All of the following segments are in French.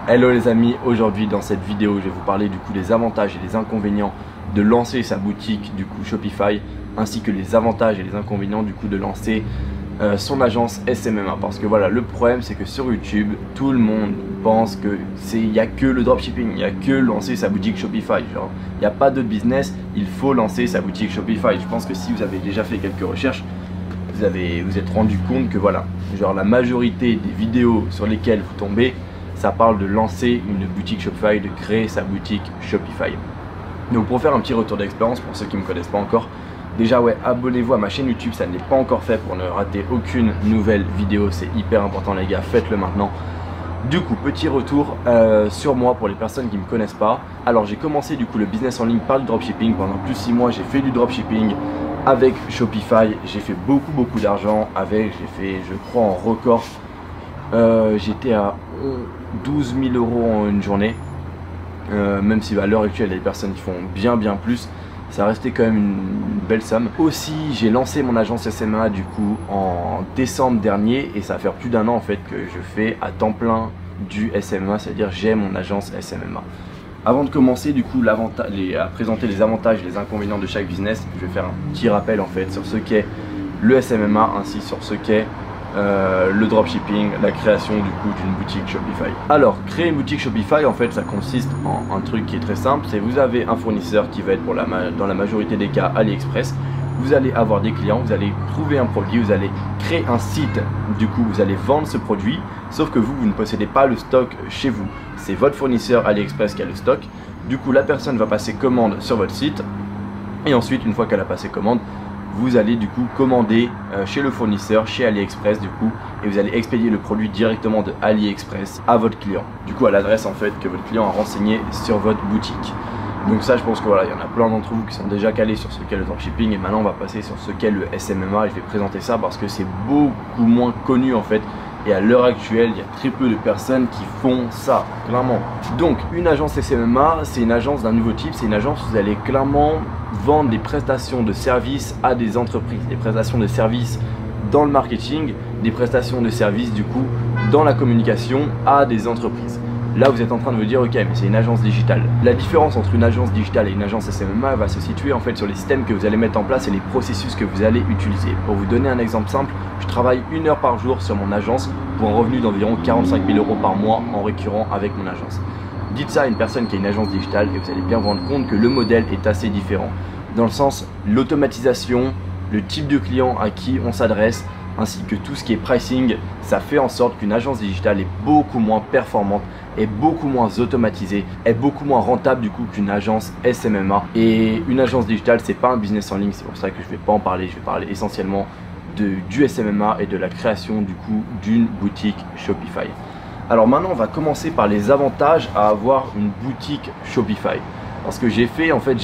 Hello les amis, aujourd'hui dans cette vidéo je vais vous parler du coup des avantages et des inconvénients de lancer sa boutique du coup Shopify, ainsi que les avantages et les inconvénients du coup de lancer son agence SMMA. Parce que voilà, le problème c'est que sur YouTube tout le monde pense que il n'y a que le dropshipping, il n'y a que lancer sa boutique Shopify, genre il n'y a pas d'autre business, il faut lancer sa boutique Shopify. Je pense que si vous avez déjà fait quelques recherches, vous êtes rendu compte que voilà, genre la majorité des vidéos sur lesquelles vous tombez, ça parle de lancer une boutique Shopify, de créer sa boutique Shopify. Donc pour faire un petit retour d'expérience pour ceux qui ne me connaissent pas encore, déjà ouais, abonnez-vous à ma chaîne YouTube, ça n'est pas encore fait pour ne rater aucune nouvelle vidéo, c'est hyper important les gars, faites-le maintenant. Du coup, petit retour sur moi pour les personnes qui ne me connaissent pas. Alors j'ai commencé du coup le business en ligne par le dropshipping. Pendant plus de 6 mois, j'ai fait du dropshipping avec Shopify. J'ai fait beaucoup d'argent avec, j'ai fait je crois en record. J'étais à 12 000 € en une journée, même si à l'heure actuelle il y a des personnes qui font bien plus, ça restait quand même une belle somme. Aussi j'ai lancé mon agence SMMA du coup en décembre dernier et ça va faire plus d'1 an en fait que je fais à temps plein du SMMA, c'est-à-dire j'ai mon agence SMMA. Avant de commencer du coup à présenter les avantages et les inconvénients de chaque business, je vais faire un petit rappel en fait sur ce qu'est le SMMA ainsi sur ce qu'est le dropshipping, la création du coup d'une boutique Shopify. Alors créer une boutique Shopify en fait ça consiste en un truc qui est très simple, c'est vous avez un fournisseur qui va être dans la majorité des cas AliExpress, vous allez avoir des clients, vous allez trouver un produit, vous allez créer un site, du coup vous allez vendre ce produit, sauf que vous ne possédez pas le stock chez vous, c'est votre fournisseur AliExpress qui a le stock, du coup la personne va passer commande sur votre site et ensuite une fois qu'elle a passé commande, vous allez du coup commander chez le fournisseur, chez AliExpress du coup, et vous allez expédier le produit directement de AliExpress à votre client. Du coup à l'adresse en fait que votre client a renseigné sur votre boutique. Donc ça je pense que voilà, il y en a plein d'entre vous qui sont déjà calés sur ce qu'est le dropshipping et maintenant on va passer sur ce qu'est le SMMA et je vais présenter ça parce que c'est beaucoup moins connu en fait. Et à l'heure actuelle, il y a très peu de personnes qui font ça, clairement. Donc, une agence SMMA, c'est une agence d'un nouveau type. C'est une agence où vous allez clairement vendre des prestations de services à des entreprises. Des prestations de services dans le marketing, des prestations de services du coup dans la communication à des entreprises. Là, vous êtes en train de vous dire, ok, mais c'est une agence digitale. La différence entre une agence digitale et une agence SMMA va se situer en fait sur les systèmes que vous allez mettre en place et les processus que vous allez utiliser. Pour vous donner un exemple simple, je travaille 1 heure par jour sur mon agence pour un revenu d'environ 45 000 € par mois en récurrent avec mon agence. Dites ça à une personne qui a une agence digitale et vous allez bien vous rendre compte que le modèle est assez différent. Dans le sens, l'automatisation, le type de client à qui on s'adresse, ainsi que tout ce qui est pricing, ça fait en sorte qu'une agence digitale est beaucoup moins performante, est beaucoup moins automatisée, est beaucoup moins rentable du coup qu'une agence SMMA. Et une agence digitale, c'est pas un business en ligne, c'est pour ça que je vais pas en parler, je vais parler essentiellement du SMMA et de la création du coup d'une boutique Shopify. Alors maintenant on va commencer par les avantages à avoir une boutique Shopify. Parce que j'ai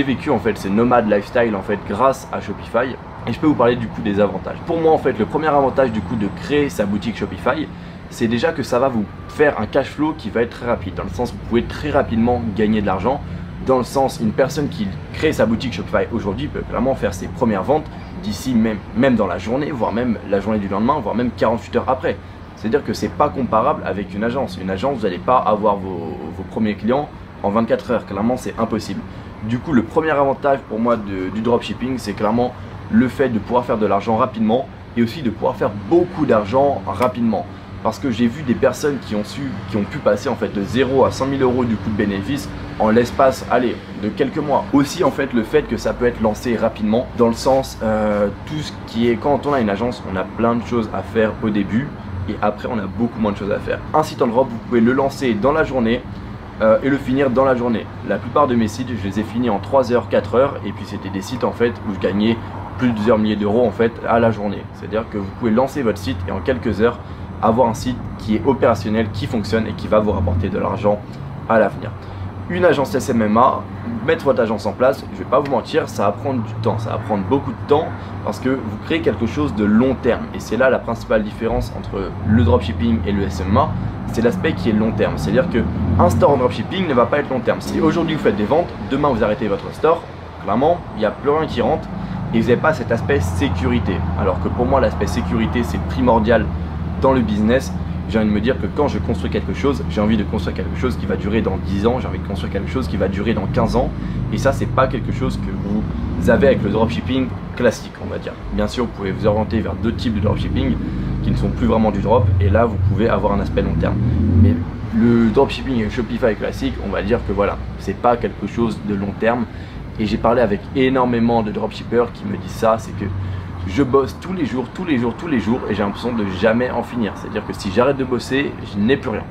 vécu en fait ce nomade lifestyle en fait grâce à Shopify. Et je peux vous parler du coup des avantages. Pour moi en fait le premier avantage du coup de créer sa boutique Shopify, c'est déjà que ça va vous faire un cash flow qui va être très rapide. Dans le sens où vous pouvez très rapidement gagner de l'argent. Dans le sens, une personne qui crée sa boutique Shopify aujourd'hui peut clairement faire ses premières ventes d'ici même dans la journée, voire même la journée du lendemain, voire même 48 heures après. C'est-à-dire que c'est pas comparable avec une agence. Une agence, vous n'allez pas avoir vos premiers clients en 24 heures. Clairement, c'est impossible. Du coup, le premier avantage pour moi du dropshipping, c'est clairement le fait de pouvoir faire de l'argent rapidement et aussi de pouvoir faire beaucoup d'argent rapidement. Parce que j'ai vu des personnes qui ont pu passer en fait de 0 à 100 000 € du coup de bénéfice en l'espace, de quelques mois. Aussi en fait le fait que ça peut être lancé rapidement dans le sens tout ce qui est quand on a une agence, on a plein de choses à faire au début et après on a beaucoup moins de choses à faire. Un site en drop, vous pouvez le lancer dans la journée et le finir dans la journée. La plupart de mes sites, je les ai finis en 3 heures, 4 heures et puis c'était des sites en fait où je gagnais plusieurs milliers d'euros en fait à la journée. C'est-à-dire que vous pouvez lancer votre site et en quelques heures avoir un site qui est opérationnel, qui fonctionne et qui va vous rapporter de l'argent à l'avenir. Une agence SMMA, mettre votre agence en place, je ne vais pas vous mentir, ça va prendre du temps, ça va prendre beaucoup de temps parce que vous créez quelque chose de long terme et c'est là la principale différence entre le dropshipping et le SMMA, c'est l'aspect qui est long terme. C'est-à-dire qu'un store en dropshipping ne va pas être long terme. Si aujourd'hui vous faites des ventes, demain vous arrêtez votre store, clairement il n'y a plus rien qui rentre et vous n'avez pas cet aspect sécurité. Alors que pour moi l'aspect sécurité c'est primordial dans le business j'ai envie de me dire que quand je construis quelque chose, j'ai envie de construire quelque chose qui va durer dans 10 ans, j'ai envie de construire quelque chose qui va durer dans 15 ans. Et ça, c'est pas quelque chose que vous avez avec le dropshipping classique, on va dire. Bien sûr, vous pouvez vous orienter vers d'autres types de dropshipping qui ne sont plus vraiment du drop, et là, vous pouvez avoir un aspect long terme. Mais le dropshipping et Shopify classique, on va dire que voilà, c'est pas quelque chose de long terme. Et j'ai parlé avec énormément de dropshippers qui me disent ça, c'est que je bosse tous les jours, et j'ai l'impression de jamais en finir. C'est-à-dire que si j'arrête de bosser, je n'ai plus rien.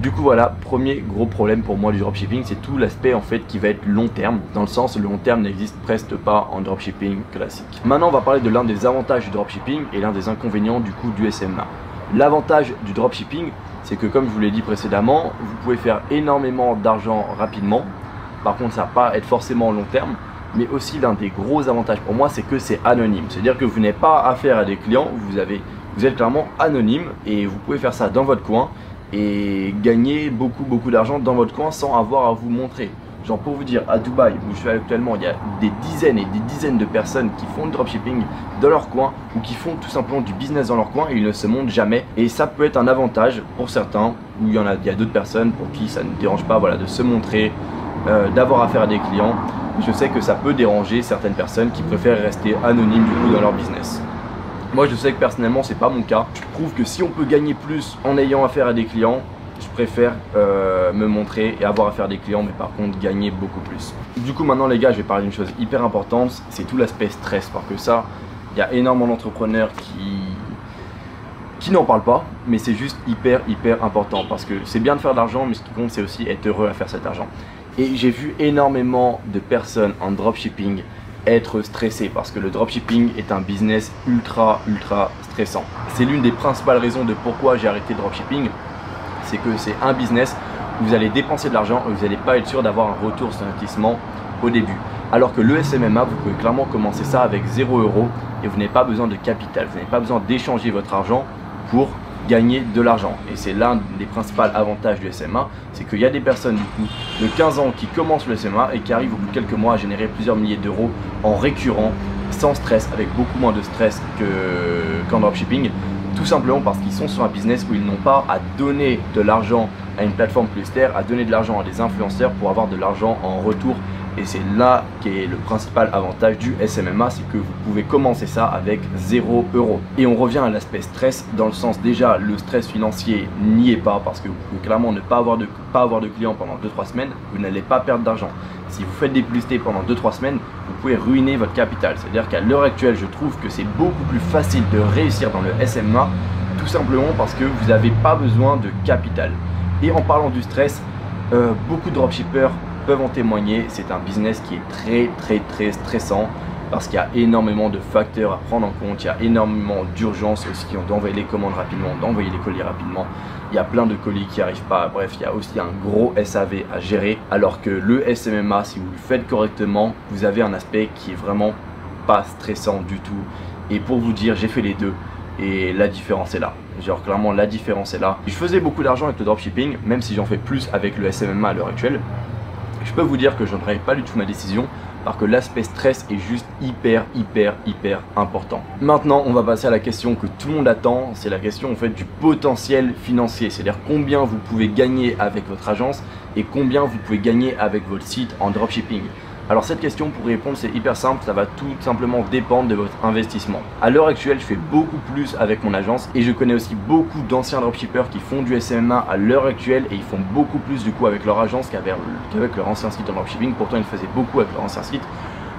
Du coup voilà, premier gros problème pour moi du dropshipping, c'est tout l'aspect en fait qui va être long terme. Dans le sens, le long terme n'existe presque pas en dropshipping classique. Maintenant, on va parler de l'un des avantages du dropshipping et l'un des inconvénients du coup du SMA. L'avantage du dropshipping, c'est que comme je vous l'ai dit précédemment, vous pouvez faire énormément d'argent rapidement. Par contre, ça va pas être forcément long terme. Mais aussi l'un des gros avantages pour moi, c'est que c'est anonyme. C'est-à-dire que vous n'avez pas affaire à des clients, vous êtes clairement anonyme et vous pouvez faire ça dans votre coin et gagner beaucoup d'argent dans votre coin sans avoir à vous montrer. Genre pour vous dire, à Dubaï où je suis actuellement, il y a des dizaines et des dizaines de personnes qui font du dropshipping dans leur coin ou qui font tout simplement du business dans leur coin et ils ne se montrent jamais. Et ça peut être un avantage pour certains, ou il y a d'autres personnes pour qui ça ne dérange pas voilà, de se montrer, d'avoir affaire à des clients. Je sais que ça peut déranger certaines personnes qui préfèrent rester anonymes du coup dans leur business. Moi je sais que personnellement c'est pas mon cas. Je trouve que si on peut gagner plus en ayant affaire à des clients, je préfère me montrer et avoir affaire à des clients, mais par contre gagner beaucoup plus. Du coup maintenant les gars, je vais parler d'une chose hyper importante, c'est tout l'aspect stress, parce que ça, il y a énormément d'entrepreneurs qui n'en parlent pas, mais c'est juste hyper important, parce que c'est bien de faire de l'argent, mais ce qui compte c'est aussi être heureux à faire cet argent. Et j'ai vu énormément de personnes en dropshipping être stressées parce que le dropshipping est un business ultra stressant. C'est l'une des principales raisons de pourquoi j'ai arrêté le dropshipping, c'est que c'est un business où vous allez dépenser de l'argent et vous n'allez pas être sûr d'avoir un retour sur investissement au début. Alors que le SMMA, vous pouvez clairement commencer ça avec 0 € et vous n'avez pas besoin de capital, vous n'avez pas besoin d'échanger votre argent pour gagner de l'argent. Et c'est l'un des principaux avantages du SMA, c'est qu'il y a des personnes du coup de 15 ans qui commencent le SMA et qui arrivent au bout de quelques mois à générer plusieurs milliers d'euros en récurrent, sans stress, avec beaucoup moins de stress qu'en dropshipping, tout simplement parce qu'ils sont sur un business où ils n'ont pas à donner de l'argent à une plateforme publicitaire, à donner de l'argent à des influenceurs pour avoir de l'argent en retour. Et c'est là qu'est le principal avantage du SMMA, c'est que vous pouvez commencer ça avec 0 €. Et on revient à l'aspect stress, dans le sens déjà le stress financier n'y est pas, parce que vous pouvez clairement ne pas avoir de clients pendant 2-3 semaines, vous n'allez pas perdre d'argent. Si vous faites des publicités pendant 2-3 semaines, vous pouvez ruiner votre capital. C'est-à-dire qu'à l'heure actuelle, je trouve que c'est beaucoup plus facile de réussir dans le SMMA, tout simplement parce que vous n'avez pas besoin de capital. Et en parlant du stress, beaucoup de dropshippers peuvent en témoigner, c'est un business qui est très stressant parce qu'il y a énormément de facteurs à prendre en compte, il y a énormément d'urgences aussi d'envoyer les commandes rapidement, d'envoyer les colis rapidement, il y a plein de colis qui n'arrivent pas, bref il y a aussi un gros SAV à gérer, alors que le SMMA, si vous le faites correctement, vous avez un aspect qui est vraiment pas stressant du tout. Et pour vous dire, j'ai fait les deux et la différence est là. Genre clairement la différence est là. Je faisais beaucoup d'argent avec le dropshipping, même si j'en fais plus avec le SMMA à l'heure actuelle. Je peux vous dire que je ne regrette pas du tout ma décision parce que l'aspect stress est juste hyper important. Maintenant, on va passer à la question que tout le monde attend, c'est la question en fait du potentiel financier, c'est-à-dire combien vous pouvez gagner avec votre agence et combien vous pouvez gagner avec votre site en dropshipping. Alors cette question, pour y répondre, c'est hyper simple, ça va tout simplement dépendre de votre investissement. À l'heure actuelle, je fais beaucoup plus avec mon agence et je connais aussi beaucoup d'anciens dropshippers qui font du SMMA à l'heure actuelle et ils font beaucoup plus du coup avec leur agence qu'avec leur ancien site en dropshipping. Pourtant, ils faisaient beaucoup avec leur ancien site,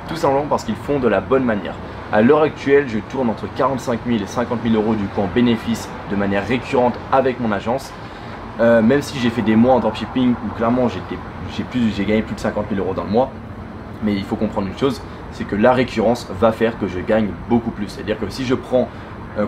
tout simplement parce qu'ils font de la bonne manière. À l'heure actuelle, je tourne entre 45 000 et 50 000 € du coup en bénéfice de manière récurrente avec mon agence. Même si j'ai fait des mois en dropshipping où clairement j'ai gagné plus de 50 000 € dans le mois. Mais il faut comprendre une chose, c'est que la récurrence va faire que je gagne beaucoup plus. C'est-à-dire que si je prends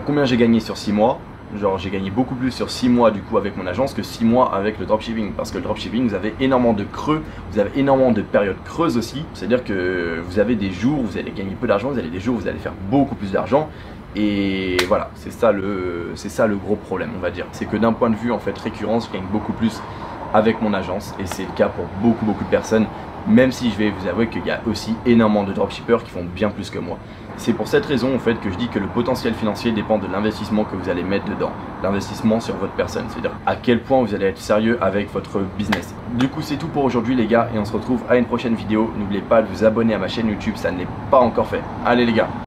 combien j'ai gagné sur 6 mois, genre j'ai gagné beaucoup plus sur 6 mois du coup avec mon agence que 6 mois avec le dropshipping. Parce que le dropshipping, vous avez énormément de creux, vous avez énormément de périodes creuses aussi. C'est-à-dire que vous avez des jours où vous allez gagner peu d'argent, vous avez des jours où vous allez faire beaucoup plus d'argent. Et voilà, c'est ça le gros problème, on va dire. C'est que d'un point de vue en fait récurrence, je gagne beaucoup plus avec mon agence et c'est le cas pour beaucoup de personnes même si je vais vous avouer qu'il y a aussi énormément de dropshippers qui font bien plus que moi. C'est pour cette raison en fait que je dis que le potentiel financier dépend de l'investissement que vous allez mettre dedans, l'investissement sur votre personne, c'est-à-dire à quel point vous allez être sérieux avec votre business. Du coup c'est tout pour aujourd'hui les gars et on se retrouve à une prochaine vidéo. N'oubliez pas de vous abonner à ma chaîne YouTube, ça ne l'est pas encore fait. Allez les gars.